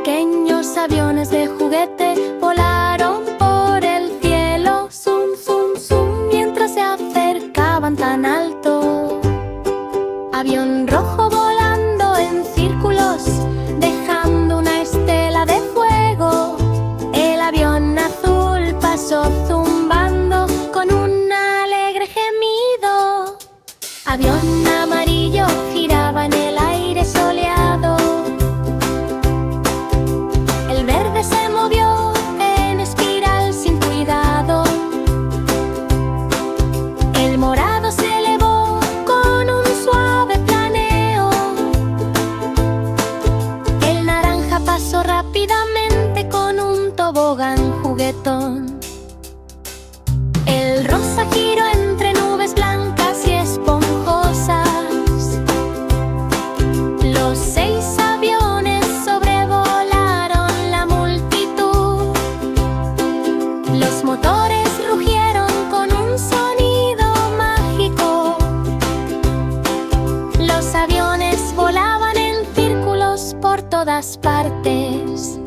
pequeños aviones de juguete volaron por el cielo, zum, zum, zum, mientras se acercaban tan alto. Avión rojo volando en círculos, dejando una estela de fuego. El avión azul pasó zumbando con un alegre gemido. Avión amarillo giraba en el aire soleado. El verde se movió en espiral sin cuidado. El morado se elevó con un suave planeo. El naranja pasó rápidamente con un tobogán juguetón. El rosa giró entre nubes blancas y esponjosas. Los 6 aviones sobrevolaron la multitud. Los motores rugieron con un sonido mágico. Los aviones volaban en círculos por todas partes.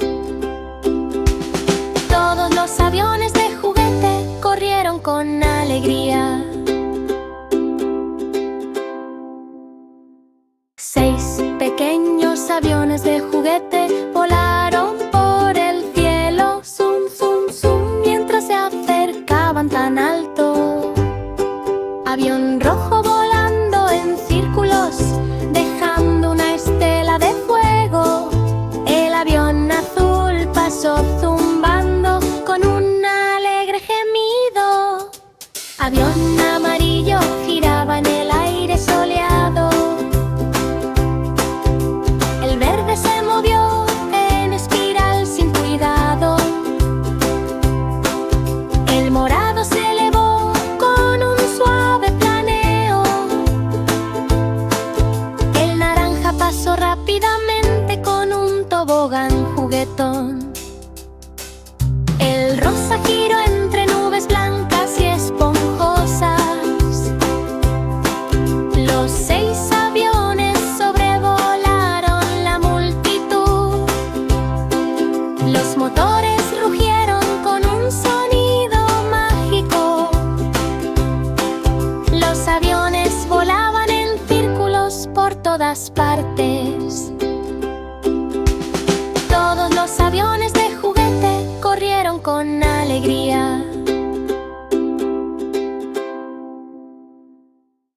Todos los aviones de juguete corrieron con alegría. 6 pequeños aviones de juguete volaron por el cielo, zum, zum, zum, mientras se acercaban tan alto. Avión rojo volando en círculos, dejando una estela de fuego. El avión azul pasó zumbando con un alegre gemido. Avión amarillo giraba en el aire soleado. El verde se movió en espiral sin cuidado. El morado se elevó con un suave planeo. El naranja pasó rápidamente con un tobogán juguetón. El rosa giró entre nubes blancas y esponjosas. Los 6 aviones sobrevolaron la multitud. Los motores rugieron con un sonido mágico. Los aviones volaban en círculos por todas partes.